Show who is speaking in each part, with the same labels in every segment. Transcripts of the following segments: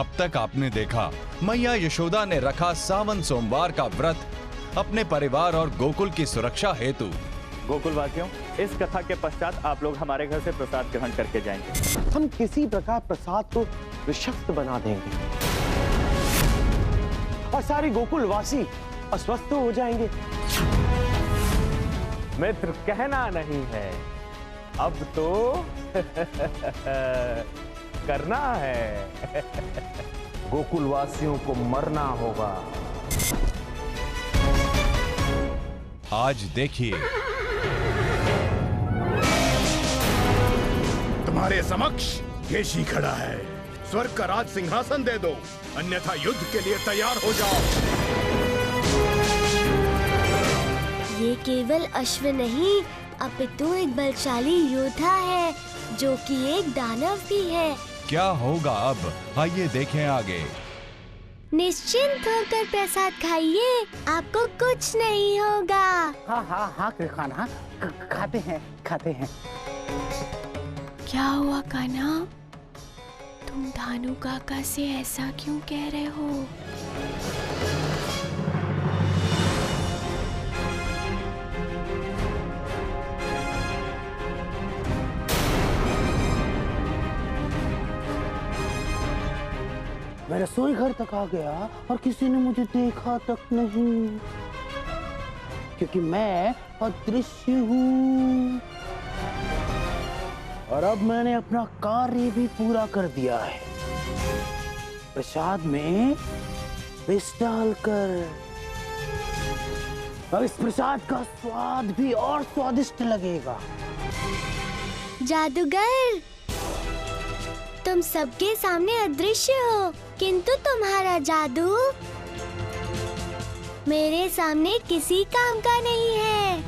Speaker 1: अब तक आपने देखा, मैया यशोदा ने रखा सावन सोमवार का व्रत अपने परिवार और गोकुल की सुरक्षा हेतु।
Speaker 2: गोकुलवासियों, इस कथा के पश्चात आप लोग हमारे घर से प्रसाद ग्रहण करके जाएंगे।
Speaker 3: हम किसी प्रकार प्रसाद को विषक्त बना देंगे और सारे गोकुलवासी अस्वस्थ हो जाएंगे।
Speaker 2: मित्र, कहना नहीं है, अब तो करना है।
Speaker 3: गोकुलवासियों को मरना होगा।
Speaker 1: आज देखिए,
Speaker 4: तुम्हारे समक्ष केशी खड़ा है। स्वर्ग का राज सिंहासन दे दो, अन्यथा युद्ध के लिए तैयार हो जाओ।
Speaker 5: ये केवल अश्व नहीं, अपितु एक बलशाली योद्धा है, जो कि एक दानव भी है।
Speaker 1: क्या होगा अब, आइए देखें आगे।
Speaker 5: निश्चिंत होकर प्रसाद खाइए, आपको कुछ नहीं होगा।
Speaker 3: हाँ हाँ हाँ कृष्णा, खाते हैं खाते हैं।
Speaker 6: क्या हुआ कान्हा, तुम धानु काका से ऐसा क्यों कह रहे हो?
Speaker 3: मैं रसोई घर तक आ गया और किसी ने मुझे देखा तक नहीं, क्योंकि मैं अदृश्य हूँ। और अब मैंने अपना कार्य भी पूरा कर दिया है। प्रसाद में विष डालकर। अब इस प्रसाद का स्वाद भी और स्वादिष्ट लगेगा।
Speaker 5: जादूगर, तुम सबके सामने अदृश्य हो, किंतु तुम्हारा जादू मेरे सामने किसी काम का नहीं है।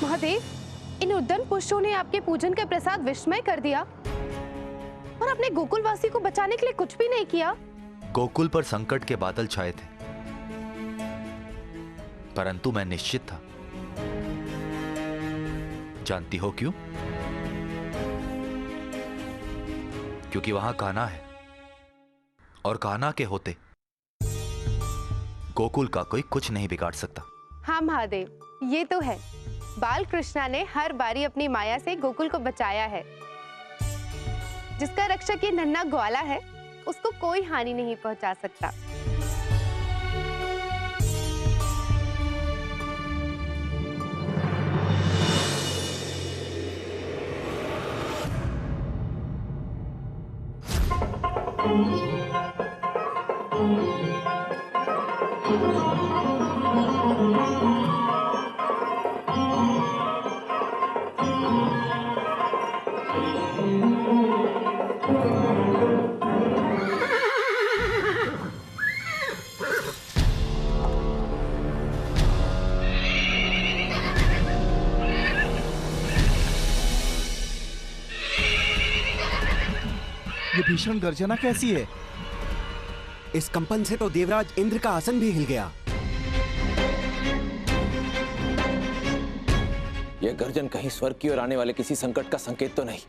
Speaker 6: महादेव, इन उद्दंड पुष्पों ने आपके पूजन का प्रसाद विस्मय कर दिया और अपने गोकुलवासी को बचाने के लिए कुछ भी नहीं किया।
Speaker 7: गोकुल पर संकट के बादल छाए थे, परंतु मैं निश्चित था। जानती हो क्यों? क्योंकि वहां कान्हा है, और कान्हा के होते गोकुल का कोई कुछ नहीं बिगाड़ सकता।
Speaker 6: हाँ महादेव, ये तो है। बाल कृष्णा ने हर बारी अपनी माया से गोकुल को बचाया है। जिसका रक्षक ये नन्हा ग्वाला है, उसको कोई हानि नहीं पहुंचा सकता।
Speaker 8: ये भीषण गर्जना कैसी है?
Speaker 9: इस कंपन से तो देवराज इंद्र का आसन भी हिल गया।
Speaker 10: यह गर्जन कहीं स्वर्ग की ओर आने वाले किसी संकट का संकेत तो नहीं?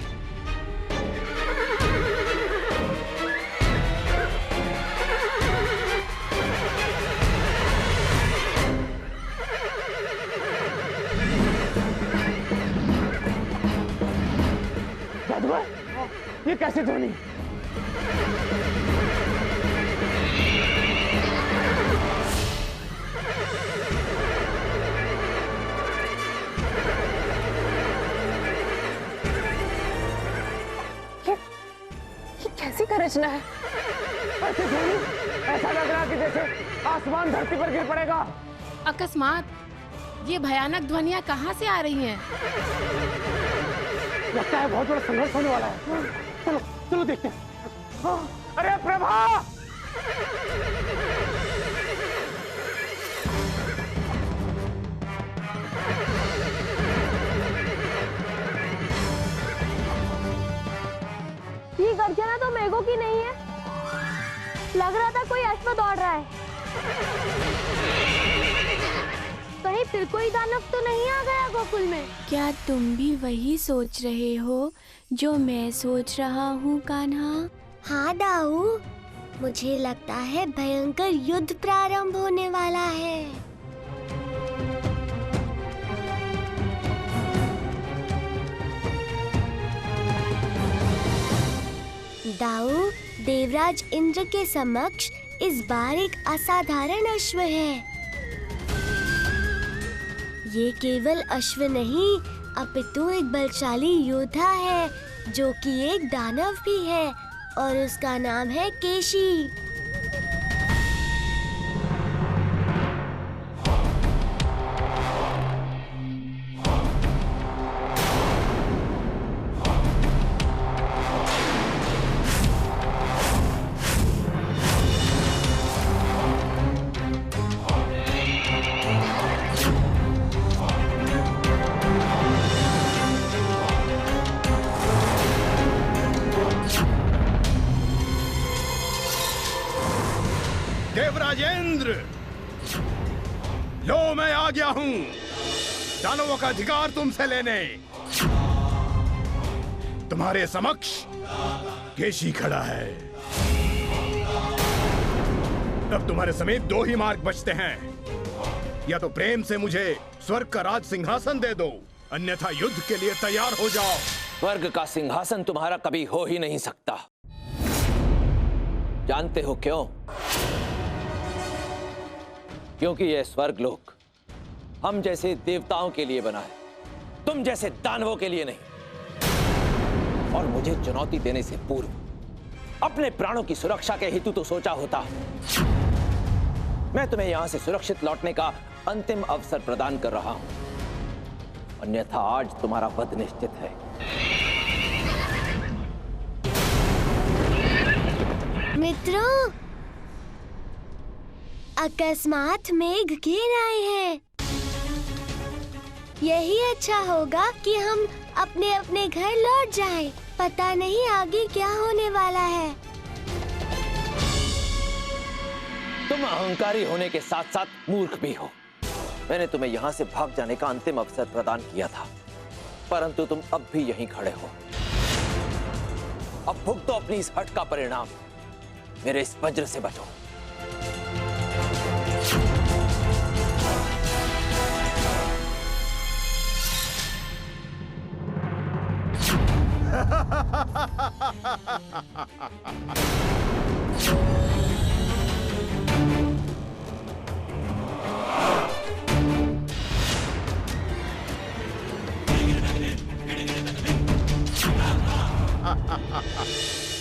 Speaker 3: जादूगर, ये कैसे ध्वनि?
Speaker 6: कैसी करचना है?
Speaker 3: ऐसे ध्वनि, ऐसा लग रहा कि जैसे आसमान धरती पर गिर पड़ेगा।
Speaker 11: अकस्मात ये भयानक ध्वनियां कहाँ से आ रही हैं?
Speaker 3: लगता है बहुत बड़ा संघर्ष होने वाला है। चलो चलो देखते हैं। अरे प्रभा!
Speaker 5: गर्जना तो मेघों की नहीं है। लग रहा था कोई अश्व दौड़ रहा है। कहीं फिर कोई दानव तो नहीं आ गया गोकुल में?
Speaker 12: क्या तुम भी वही सोच रहे हो जो मैं सोच रहा हूँ कान्हा?
Speaker 5: हाँ दाऊ, मुझे लगता है भयंकर युद्ध प्रारंभ होने वाला है। दाऊ, देवराज इंद्र के समक्ष इस बार एक असाधारण अश्व है। ये केवल अश्व नहीं, अपितु एक बलशाली योद्धा है जो कि एक दानव भी है और उसका नाम है केशी।
Speaker 4: देवराजेंद्र, लो मैं आ गया हूं दानवों का अधिकार तुमसे लेने। तुम्हारे समक्ष केशी खड़ा है। अब तुम्हारे समेत दो ही मार्ग बचते हैं, या तो प्रेम से मुझे स्वर्ग का राज सिंहासन दे दो, अन्यथा युद्ध के लिए तैयार हो जाओ।
Speaker 10: स्वर्ग का सिंहासन तुम्हारा कभी हो ही नहीं सकता। जानते हो क्यों? क्योंकि यह स्वर्ग लोक हम जैसे देवताओं के लिए बना है, तुम जैसे दानवों के लिए नहीं। और मुझे चुनौती देने से पूर्व अपने प्राणों की सुरक्षा के हेतु तो सोचा होता। मैं तुम्हें यहां से सुरक्षित लौटने का अंतिम अवसर प्रदान कर रहा हूं, अन्यथा आज तुम्हारा वध निश्चित है।
Speaker 5: मित्रों, अकस्मात मेघ घेर आए हैं। यही अच्छा होगा कि हम अपने अपने घर लौट जाएं। पता नहीं आगे क्या होने वाला है।
Speaker 10: तुम अहंकारी होने के साथ साथ मूर्ख भी हो। मैंने तुम्हें यहाँ से भाग जाने का अंतिम अवसर प्रदान किया था, परंतु तुम अब भी यहीं खड़े हो। अब भुगतो अपनी इस हट का परिणाम। मेरे इस वज्र से बचो।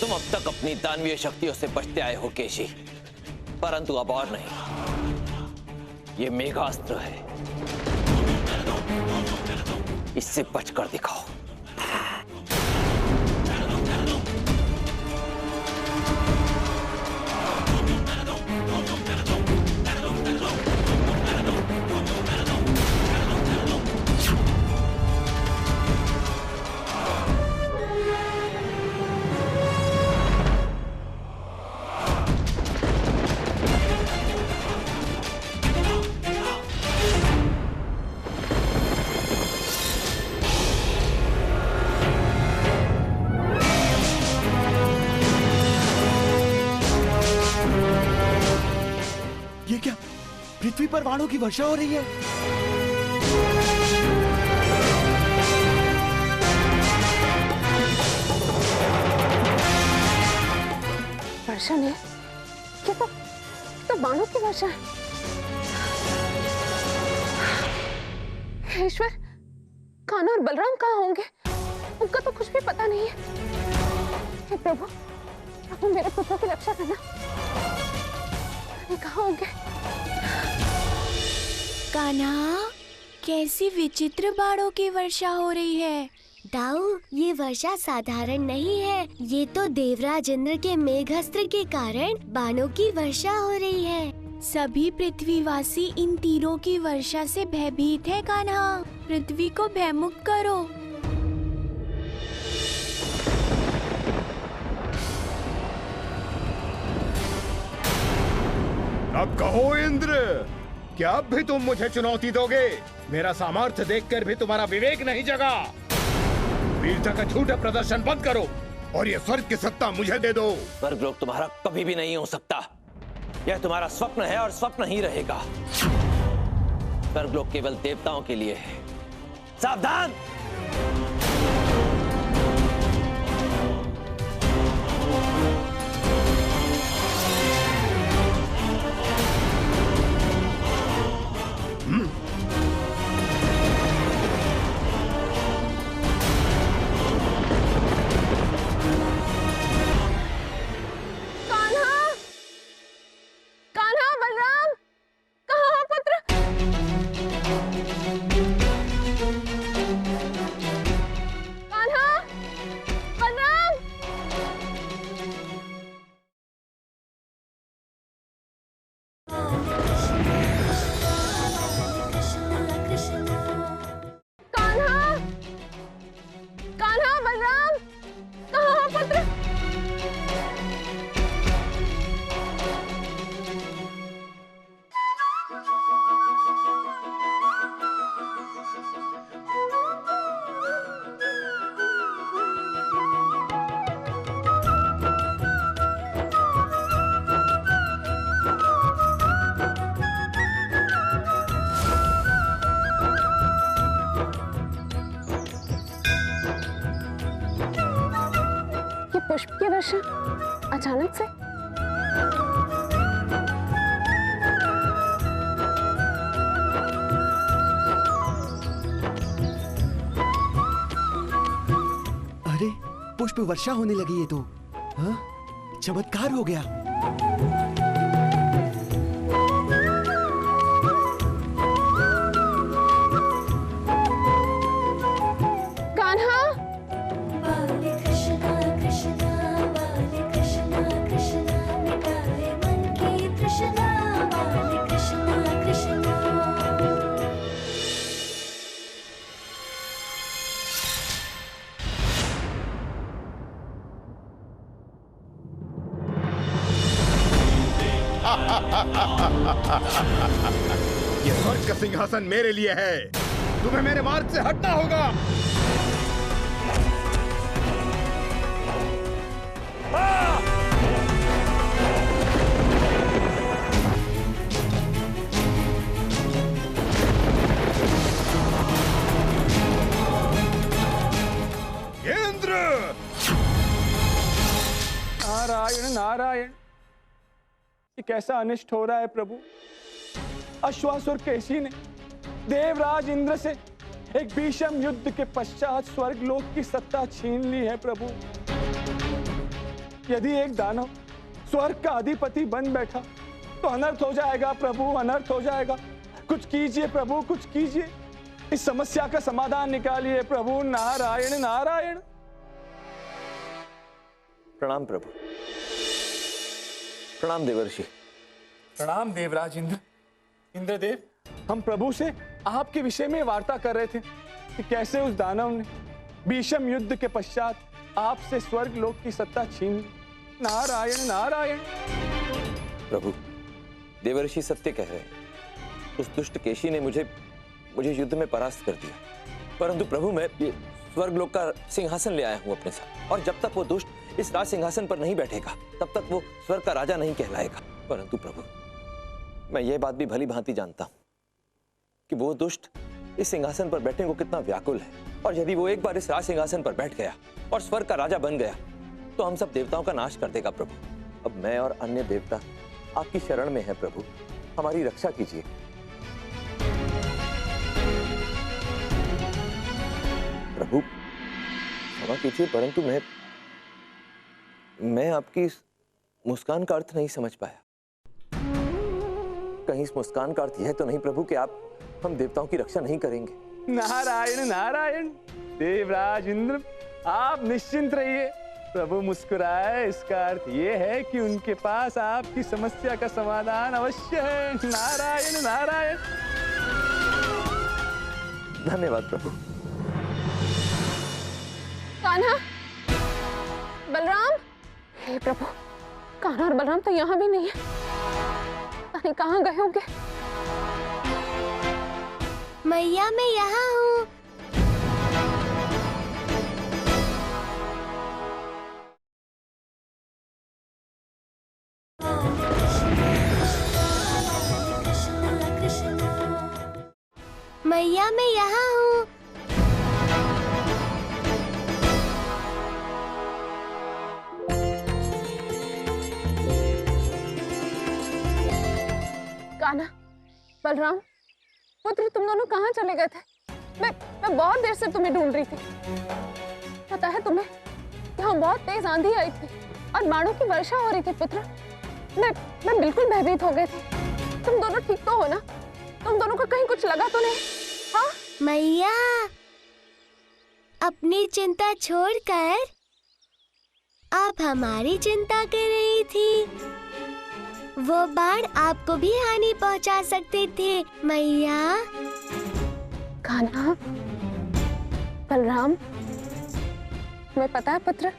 Speaker 10: तुम अब तक अपनी दानवीय शक्तियों से बचते आए हो केशी, परंतु अब और नहीं। ये मेघास्त्र है, इससे बचकर दिखाओ।
Speaker 8: ये क्या, पृथ्वी पर बाणों की वर्षा हो रही है?
Speaker 11: वर्षा नहीं, ये तो बाणों की वर्षा है। ईश्वर, कान्हा और बलराम कहाँ होंगे? उनका तो कुछ भी पता नहीं है। हे प्रभु, प्रभु मेरे पुत्रों की रक्षा करना। कहाँ होंगे?
Speaker 12: कान्हा, कैसी विचित्र बाणों की वर्षा हो रही है।
Speaker 5: दाऊ, ये वर्षा साधारण नहीं है। ये तो देवराज इंद्र के मेघास्त्र के कारण बाणों की वर्षा हो रही है।
Speaker 12: सभी पृथ्वीवासी इन तीरों की वर्षा से भयभीत है कान्हा। पृथ्वी को भयमुक्त करो।
Speaker 4: अब कहो इंद्र, क्या अब भी तुम मुझे चुनौती दोगे? मेरा सामर्थ्य देखकर भी तुम्हारा विवेक नहीं जगा। वीरता का झूठा प्रदर्शन बंद करो और ये स्वर्ग की सत्ता मुझे दे दो।
Speaker 10: स्वर्गलोक तुम्हारा कभी भी नहीं हो सकता। यह तुम्हारा स्वप्न है और स्वप्न ही रहेगा। स्वर्गलोक केवल देवताओं के लिए है। सावधान!
Speaker 11: पुष्प की वर्षा अचानक से।
Speaker 9: अरे पुष्प वर्षा होने लगी है तो। हाँ? चमत्कार हो गया।
Speaker 4: ये स्वर्ग का सिंहासन मेरे लिए है। तुम्हें मेरे मार्ग से हटना होगा। इंद्र!
Speaker 2: नारायण नारायण, ये कैसा अनिष्ट हो रहा है प्रभु। अश्वासुर केशी ने देवराज इंद्र से एक भीषण युद्ध के पश्चात स्वर्गलोक की सत्ता छीन ली है प्रभु। यदि एक दानव स्वर्ग का अधिपति बन बैठा तो अनर्थ हो जाएगा प्रभु, अनर्थ हो जाएगा। कुछ कीजिए प्रभु, कुछ कीजिए। इस समस्या का समाधान निकालिए प्रभु। नारायण नारायण।
Speaker 10: प्रणाम प्रभु। प्रणाम देवर्षि।
Speaker 2: प्रणाम देवराज इंद्र। इंद्रदेव, हम प्रभु से आपके विषय में वार्ता कर रहे थे कि कैसे उस दानव ने भीषण युद्ध के पश्चात आपसे स्वर्ग लोक की सत्ता छीन ली। नारायण नारायण।
Speaker 10: प्रभु, देवर्षि सत्य कह रहे हैं। उस दुष्ट केशी ने मुझे युद्ध में परास्त कर दिया, परंतु प्रभु मैं ये स्वर्ग लोक का सिंहासन ले आया हूं अपने साथ, और जब तक वो दुष्ट इस राज सिंहासन पर नहीं बैठेगा तब तक वो स्वर्ग का राजा नहीं कहलाएगा। परंतु प्रभु, मैं ये बात भी भली भांति जानता हूं कि वो दुष्ट इस सिंहासन पर बैठने को कितना व्याकुल है, और यदि वो एक बार इस राज सिंहासन पर बैठ गया और स्वर्ग का राजा बन गया तो हम सब देवताओं का नाश कर देगा प्रभु। अब मैं और अन्य देवता आपकी शरण में है प्रभु, हमारी रक्षा कीजिए। प्रभु क्षमा कीजिए, परंतु मैं आपकी मुस्कान का अर्थ नहीं समझ पाया। कहीं इस मुस्कान का अर्थ यह तो नहीं प्रभु कि आप हम देवताओं की रक्षा नहीं करेंगे?
Speaker 2: नारायण नारायण। देवराज इंद्र, आप निश्चिंत रहिए। प्रभु मुस्कुराए, इसका अर्थ ये है कि उनके पास आपकी समस्या का समाधान अवश्य है। नारायण नारायण।
Speaker 10: धन्यवाद प्रभु।
Speaker 11: कान्हा, बलराम। हे प्रभु, कान्हा और बलराम तो यहाँ भी नहीं है। नहीं कहाँ गए होंगे।
Speaker 5: मैया मैं यहाँ हूँ। मैया मैं यहाँ हूँ।
Speaker 11: कान्हा, बलराम, पुत्र, तुम दोनों कहाँ चले गए थे? मैं बहुत देर से तुम्हें ढूंढ रही थी। पता है तुम्हें, यहाँ बहुत तेज आंधी आई थी और बाणों की वर्षा हो रही थी पुत्र। मैं बिल्कुल भयभीत हो गई थी। तुम दोनों ठीक तो हो ना? तुम दोनों को कहीं कुछ लगा तो नहीं? हाँ?
Speaker 5: मैया, अपनी चिंता छोड़कर आप हमारी चिंता कर रही थी। वो बाण आपको भी हानि पहुंचा सकते थे मैया।
Speaker 11: कान्हा, बलराम, तुम्हें पता है पुत्र,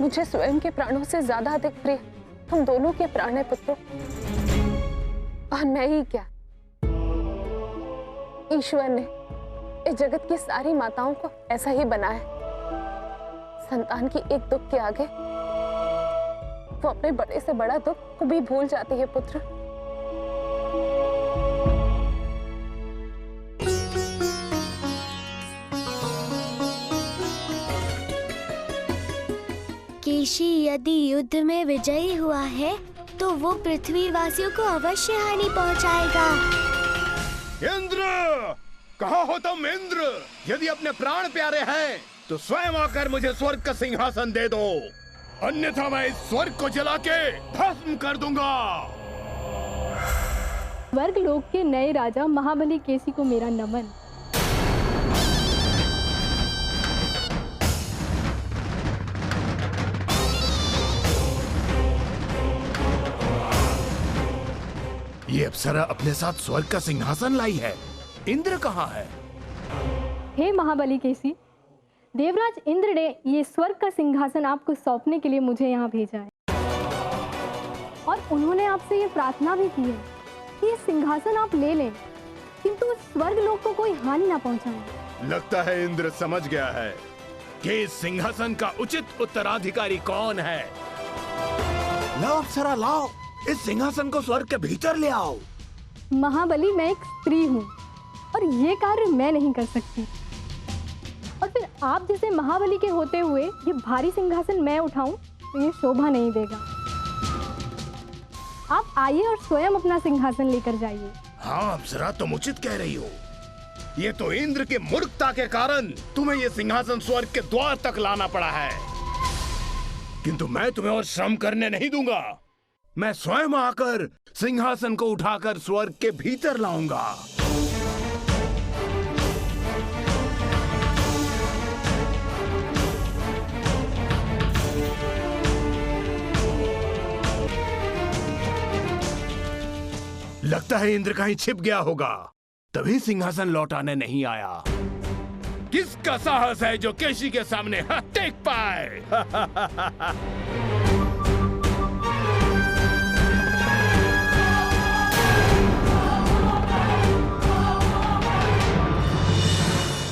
Speaker 11: मुझे स्वयं के प्राणों से ज्यादा अधिक प्रिय तुम दोनों के प्राण है पुत्रों। और मैं ही क्या, ईश्वर ने इस जगत की सारी माताओं को ऐसा ही बनाया। संतान की एक दुख के आगे वो अपने बड़े से बड़ा दुख को भी भूल जाती है पुत्र।
Speaker 5: केशी यदि युद्ध में विजयी हुआ है तो वो पृथ्वी वासियों को अवश्य हानि पहुंचाएगा।
Speaker 4: इंद्र, कहाँ हो तुम इंद्र? यदि अपने प्राण प्यारे हैं तो स्वयं आकर मुझे स्वर्ग का सिंहासन दे दो, अन्यथा मैं इस स्वर्ग को जला के भस्म कर दूंगा।
Speaker 13: स्वर्ग लोक के नए राजा महाबली केसी को मेरा नमन।
Speaker 4: ये अप्सरा अपने साथ स्वर्ग का सिंहासन लाई है। इंद्र कहाँ है?
Speaker 13: हे महाबली केसी, देवराज इंद्र ने ये स्वर्ग का सिंहासन आपको सौंपने के लिए मुझे यहाँ भेजा है और उन्होंने आपसे ये प्रार्थना भी की है कि ये सिंहासन आप ले लें, किंतु स्वर्ग लोक को कोई हानि ना पहुंचाए।
Speaker 4: लगता है इंद्र समझ गया है कि इस सिंहासन का उचित उत्तराधिकारी कौन है। लाओ अप्सरा, लाओ, इस सिंहासन को स्वर्ग के भीतर ले आओ।
Speaker 13: महाबली, मैं एक स्त्री हूँ और ये कार्य मैं नहीं कर सकती, और फिर आप जैसे महाबली के होते हुए ये भारी सिंहासन मैं उठाऊं तो ये शोभा नहीं देगा। आप आइए और स्वयं अपना सिंहासन लेकर जाइए।
Speaker 4: हाँ अप्सरा, तुम उचित कह रही हो। ये तो इंद्र की मूर्खता के कारण तुम्हें ये सिंहासन स्वर्ग के द्वार तक लाना पड़ा है, किंतु मैं तुम्हें और श्रम करने नहीं दूंगा। मैं स्वयं आकर सिंहासन को उठाकर स्वर्ग के भीतर लाऊंगा। लगता है इंद्र कहीं छिप गया होगा, तभी सिंहासन लौटाने नहीं आया। किसका साहस है जो केशी के सामने हाथ टेक पाए?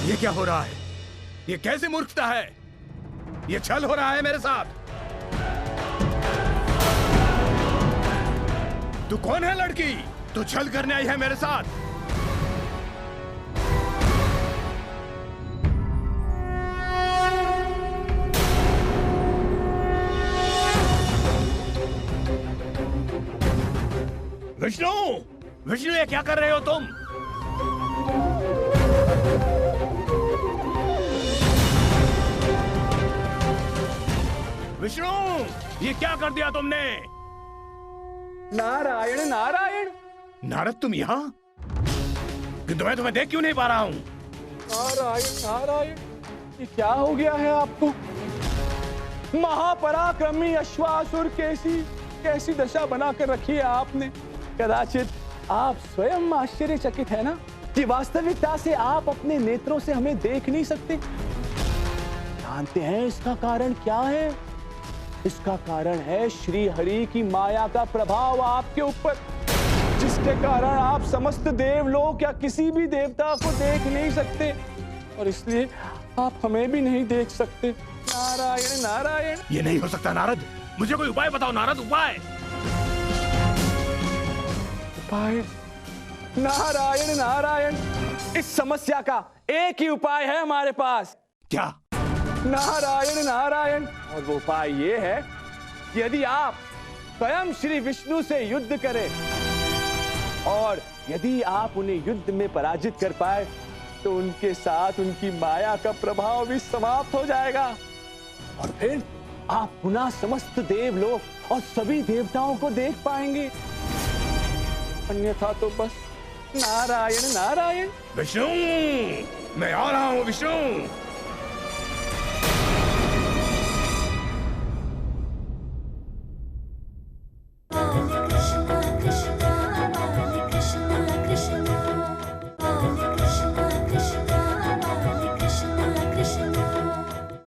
Speaker 4: ये क्या हो रहा है? ये कैसी मूर्खता है? ये छल हो रहा है मेरे साथ। तू कौन है लड़की? तू छल करने आई है मेरे साथ? विष्णु, विष्णु, ये क्या कर रहे हो तुम? विष्णु, ये क्या कर दिया तुमने?
Speaker 2: नारायण नारायण।
Speaker 4: नारद, तुम यहाँ? किंतु मैं तुम्हें देख क्यों नहीं पा रहा हूँ?
Speaker 2: नारायण नारायण, ये क्या हो गया है आपको? महापराक्रमी अश्वासुर केसी, कैसी दशा बनाकर रखी है आपने। कदाचित आप स्वयं आश्चर्यचकित है ना कि वास्तविकता से आप अपने नेत्रों से हमें देख नहीं सकते। जानते हैं इसका कारण क्या है? इसका कारण है श्री हरि की माया का प्रभाव आपके ऊपर, जिसके कारण आप समस्त देवलोक या किसी भी देवता को देख नहीं सकते और इसलिए आप हमें भी नहीं देख सकते। नारायण नारायण।
Speaker 4: ये नहीं हो सकता नारद, मुझे कोई उपाय बताओ नारद, उपाय।
Speaker 2: उपाय? नारायण नारायण, इस समस्या का एक ही उपाय है हमारे पास।
Speaker 4: क्या?
Speaker 2: नारायण नारायण। और वो उपाय ये है कि यदि आप स्वयं श्री विष्णु से युद्ध करें और यदि आप उन्हें युद्ध में पराजित कर पाए तो उनके साथ उनकी माया का प्रभाव भी समाप्त हो जाएगा और फिर आप पुनः समस्त देवलोक और सभी देवताओं को देख पाएंगे। अन्यथा तो बस नारायण नारायण।
Speaker 4: विष्णु, मैं आ रहा हूँ विष्णु।